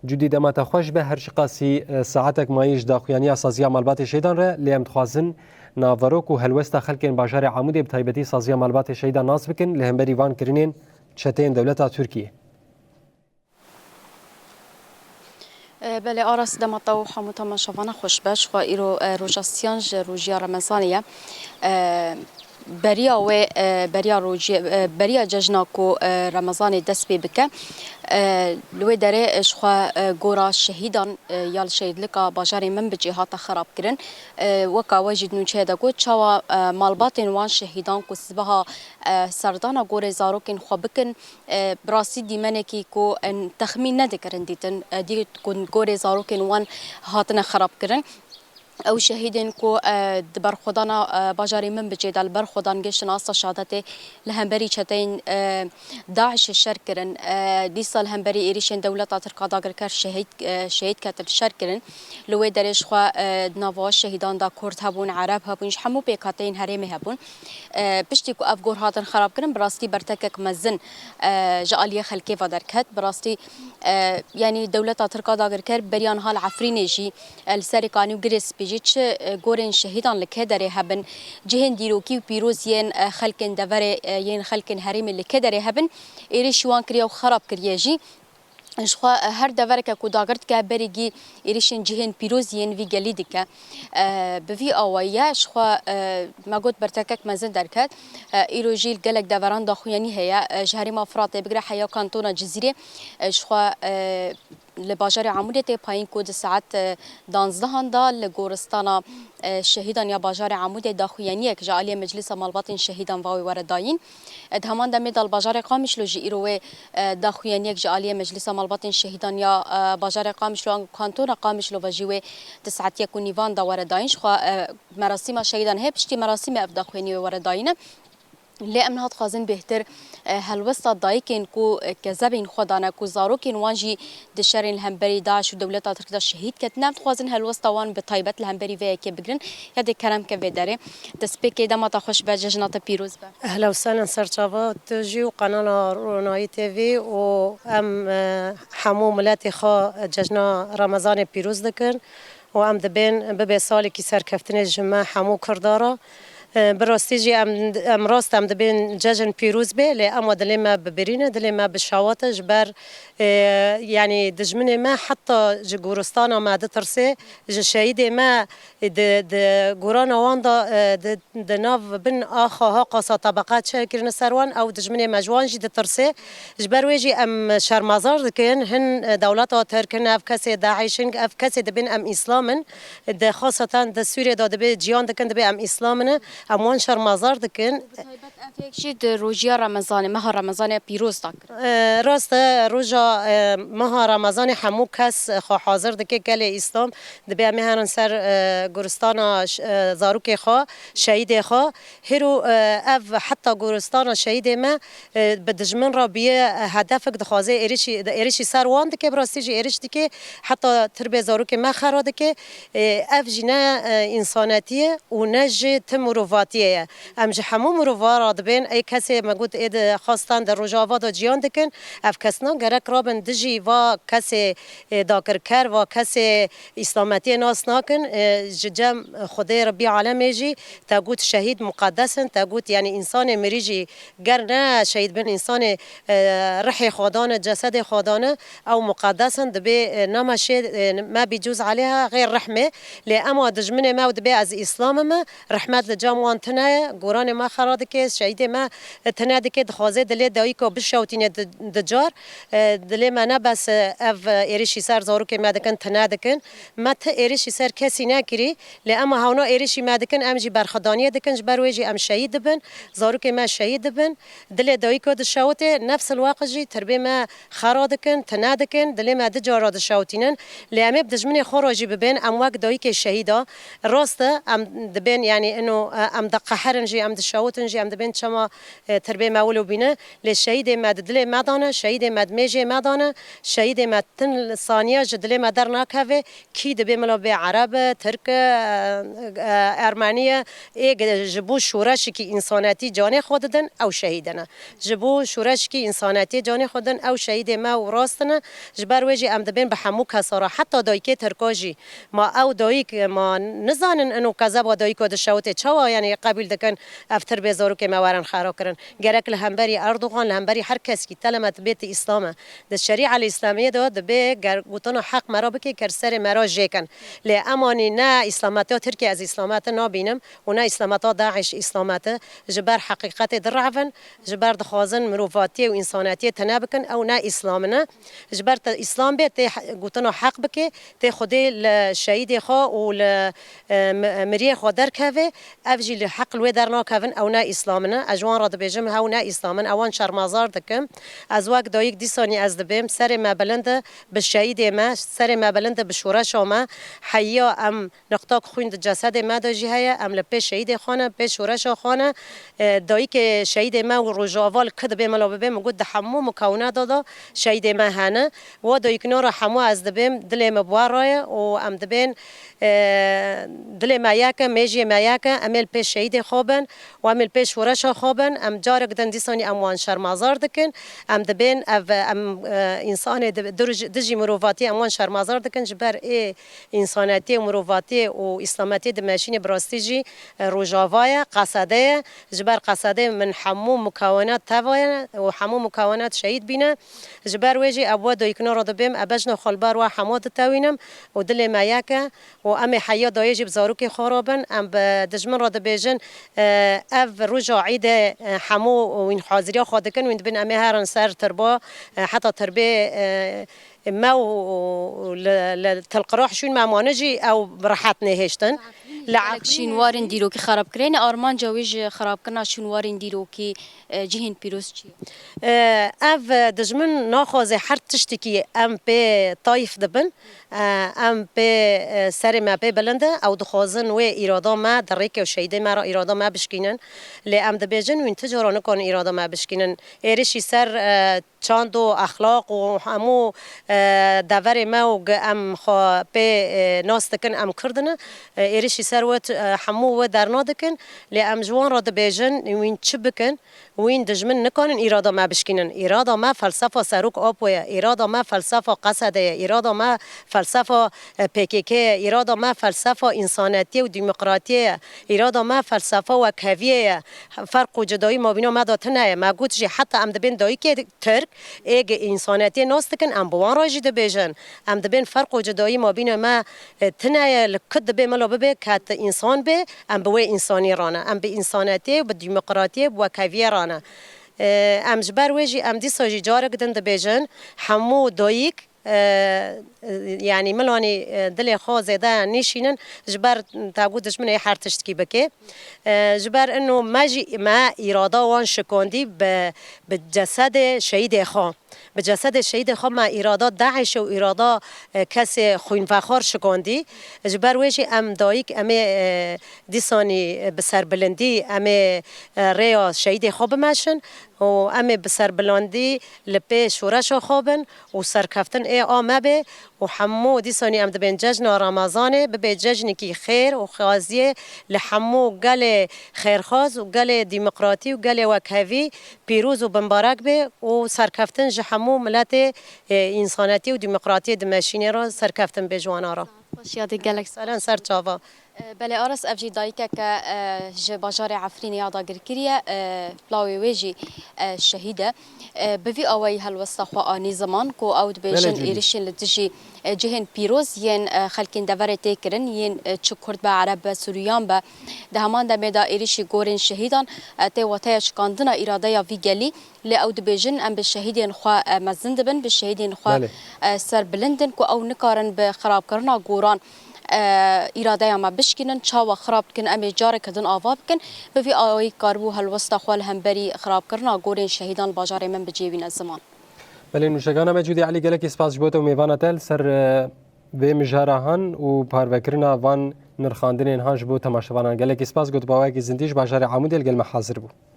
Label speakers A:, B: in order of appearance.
A: جدی دمت خوش به هر شقاسی ساعتك مایش داخویانی سازیا مالبات شیدان را لیم تخوازن ناوروک و هلوستا خلکین باشار عمودی بتایبتی سازیا مالبات شیدان ناس بکن لهمبری وان کرنین چتین دولتا ترکیه.
B: بله آراس دمت و حموتا ما شوانه خوش باش و ایرو روجاستیانج روجیا رمضانیه بریا ججناکو رمضان دست بی بکه لوی داره شخوا گورا شهیدان یال شهید لکا باجاری من بجهات خراب کرن وکا وجد نوچه دا گو چاوا مالباتین وان شهیدان کو سبها سردانا گور زاروکین خو بکن براسی دیمنه کی کو تخمین ندکرن دیتن دی گور زاروکین وان هاتن خراب کرن او شهیدین کو دبر خدانا باجاری من بجید البر خدان گشت ناسا شهادت لهمبری چتین داعش شر کرن دیسال همبری ایریشن دولت ترکا داگر کر شهید کتل شر کرن لوی درش خو نوا شهیدان دا کرد هبون عرب هبونش همو پیکاتین هریم هبون پشتی کو افگور هاتن خراب کرن براستی برتکک مزن جالیه خلکی و درکت براستی یعنی دولت ترکا داگر کر بریان حال عفرینجی السرکانی گریس جيتش جورين شهيدان لكدري هبن جهن ديروكي وبيروزين خلكن دفر ين خلكن هريم اللي كدري هبن إيريشوان كريا وخراب كرياجي شخوا هر دورك كوداغرت كبريجي إيريشن جهن بيروزين في جليدك بفي أويا شخوا ما قلت برتكك مازن دركت إيروجيل جلك دوران داخوياني هي جهري مفرط بقرا حياة كانتونا جزيرة شخوا لباجر عمودی پایین کود ساعت 12 دا لگورستان شهیدان یا باجر عمودی داخویانی که جالی مجلس مالبات شهیدان واوی ورداین ادهمان دمی دال باجر قامش لوجی ایروه داخویانی که جالی مجلس مالبات شهیدان یا باجر قامش لو کانتون قامش لو وجیوه تسعت یک نیوان دا ورداینش خو مراسم شهیدان هپشتی مراسم اف داخویانی ورداینه لی امنهات خازن بهتر هلوستا دایکن کو کذبین خدانه کو زاروکین وانجی دشرین الهمبری داعش و دولت ترکیه شهید کتنم خازن هلوستا وان به طیبت الهمبری و که بگرن یاد کرم که بداره دسپیک دما تا خوش به جنات پیروز به
C: اهلا وسهلا سرچاوا تجي وقناه روناي تي في و ام حمو ملاتي خا ججنا رمضان پیروز دکن و ام دبین به سالی کی سرکفتن جمع حمو کردارا براستیجی ام راست ام دبین ججن پیروز به لی اما دلما ببرینه دلما بشاواتش بر يعني دجمنه ما حتى جورستانا ما دترسي شهيده ما د جورانا واندا د ناف بن اخا ها قصا طبقات شاكر سروان او دجمنه مجوان جي دترسي جبر ويجي ام شرمازار كان هن دولات تركن اف كسي داعشن اف كسي دبن ام اسلامن د خاصه د سوريا د به جيان دكن د ام اسلامن ام وان شرمازار دكن
B: شد روجيا رمضان مها رمضان پیروز داک
C: راست روجا مها رمضان همو کس خو حاضر دکه گل اسلام دبی مهرن سر گورستان زاروک خو شهید خو هرو اف حتی گورستان شهید ما بدجمن را بی هدف دخوازه ایرشی سر وان دکه براستیج ایرش دکه حتی تربه زاروک ما خرا دکه اف جنا انسانیتیه و نج تمرواتیه ام همو مروار دبین ای کسی مگود اید خواستن در روجاوا دا جیان دکن اف کسنا گرک رابن دجی و کسی داکر کر و کسی اسلامتی ناس ناکن جم خدای ربی عالم جی تاگوت شهید مقدسن تاگوت یعنی انسان مریجی گر نه شهید بن انسان رح خدانه جسد خدانه او مقدسن دبی نمشه ما بيجوز عليها غير رحمه لاما دجمنه ما ودبي از اسلام ما رحمت لجاموان تنه قران ما خرادك شهید ما تنادك دخوازه دل دایکو بشوتین دجار دل ما نبس اف ایرشی سر زارو که مادکن تنادکن ما ت ایرشی سر کسی نکری لاما هاونا ایرشی مادکن امجی برخدانیه دکن جبرویجی ام شهید بن زارو که ما شهید بن دل دایکو دشوته نفس الوقت جی تربی ما خرادکن تنادکن دل ما دجار دشوتینن لاما بدجمنی خراجی ببین ام وقت دایک شهیدا راست ام دبین یعنی انه ام دقه حرنجي ام دشاوتنجي ام دبن چما تربيه مولو بينه للشهيد مد دل مدانه شهيد مد ميجي مدانه شهيد مد تن ثانيه جدل مدرنا كافي كي دبي ملو به عرب ترك ارمنيه اي جبو شورش کی انسانیتی جان خوددن او شهیدنه جبو شورش کی انسانیتی جان خودن او شهید ما و راستنه جبر وجی ام دبن به همو کسارا حتی دایکه ترکاجی ما او دایک ما نزانن انو کذب و دایکو د شوت چوا یعنی قبول دکن افتر بزارو که مورن خرا کرن گرک لهمبری اردوغان لهمبری هر کس کی تلمت بیت اسلام د شریعه الاسلامیه داد به گوتن حق مرا بکی کر سر مرا جکن ل امانی نه اسلامات ترکیه از اسلامات نابینم و نه اسلامات داعش اسلامات جبر حقیقت درعفن جبر دخوازن مروفاتی و انسانیتی تنابکن او نه اسلامنا جبر اسلام بیت گوتن حق بکی ته خودی لشهید خو و مریه خو در کوه افجی لحق الوی در ناکوون او نه اسلامنا اجوان را دبیجم او نه اسلامن اوان شرمازار دکم از وقت دایک دیسانی از دبیم سر ما بلند به شهید ما سر ما بلند به شورش ما حیا ام نقطه خویند جسد ما داجی هيا ام لپی شهید خانه به شورش خانه دایک شهید ما و روجاوال کد به ملا به مگود حمو مکونه دادا شهید ما هنه و دایک نور حمو از دبیم دل مبواره و ام دبین دل ما یک میجی ما یک امل پیش شهید خوابن و امل پیش شورش خوابن ام جارک دن دیسانی اموان شرمازار دکن ام دبین ام انسان دجی مروفاتی اموان شرمازار دکن جبر ای انسانیتی و مروفاتی و اسلامتی دمشین براستیجی روجاوای قصده جبر قصده من حمو مکونات تواین و حمو مکونات شهید بینه جبر وجی ابو دویکنا را دبیم ابجن خلبار و حماد تاوینم و دل ما یک و ام حیا دایجی بزاروک خرابن ام دجمن را دبیجن اف رجع عید حمو و این حاضری خودکن و بین ام هرن سر تربا حتی تربیه ما تلقراح شون ما مانجي او براحت نهشتن
B: لعب شینوارن دیرو که خراب کرین آرمان جویج خراب کنا شینوارن دیرو که جهین پیروز چی
C: اف دجمن ناخوازه هر تشتکی ام به طایف دبن ام به سر ما به بلنده او دخوازن و اراده ما دریک و شیده ما را اراده ما بشکینن لی ام دبیجن و انتجارا نکن اراده ما بشکینن ایرشی سر چاند و اخلاق و همو دور ما و ام خوا به ناستکن ام کردنه ایرشی سر و همو و در نادکن لی ام جوان را دبیجن وین چه بکن وین دجمن نکنن اراده ما بشکینن اراده ما فلسفه سروک آبویا اراده ما فلسفه قصده اراده ما فلسفه پیکیکه اراده ما فلسفه انسانیتی و دموکراتی اراده ما فلسفه و کویه فرق و جدایی ما بینو ما داتنه ما گوتجی حتی ام دبین دایی که ترک ایگ انسانیتی ناستکن ام بوان راجی دبیجن ام دبین فرق و جدایی ما بینو ما تنه لکد دبی ملا ببی کات انسان به ام بوی انسانی رانه ام به انسانیتی و دموکراتی و کویه رانه ام جبر وجی ام دی ساجی جارک دن دبیجن همو دایک يعني ملاني دل خو زيدا نشينن جبر تاقود دشمن هر تشتكي بكي جبر انه ما اراده وان شكوندي بجسد شهيد خو بجسد شهيد خو ما اراده داعش و اراده کس خوین فخار شکوندی جبر ویجی ام دایک ام دیسانی بسر بلندی ام ریا شهید خو بمشن و ام بسر بلندی لپی شورش خوابن و سرکفتن ای آمه به و حمو دیسانی ام دبین جشن رمضانه به جشنی کی خیر و خوازیه لحمو گل خیرخواز و گل دموکراتی و گل وکوی پیروز و بمبارک به و سرکفتن جحمو ملت انسانیتی و دموکراتی دمشینی را سرکفتن به جوانا را
B: خوشیاد گلک
C: سالن سر چاوا
B: بله آرس افجی دایکه که ج بازار عفرین یادا گرکریه پلاوی ویجی شهیده بوی آوی هلوستا خو آنی زمان کو اود بیشن ایرشن لدجی جهن پیروز ین خلکین دوره تکرن ین چه کرد به عرب سوریان به ده همان دمه دا ایرشی گورن شهیدان تی واتای شکاندنا اراده یا وی گلی لی اود بیشن ام به شهیدین خو مزند بن به شهیدین خو سر بلندن کو او نکارن به خراب کرنا گوران اراده ما بشکنن چاو خراب کن ام جاره کدن آواب کن و فی آوی کاربو هلوستا خوال هم بری خراب کرنا گورن شهیدان باجار من بجیوین الزمان
A: بله نوشگان موجودی علی گلک اسپاس جبوت و میوان تل سر به مجارهان و پاروکرنا وان نرخاندنên han ji bo temaşevanan gelekî spas got bawayekî zindî ji bajarê Amûdê li gel me hazir bû.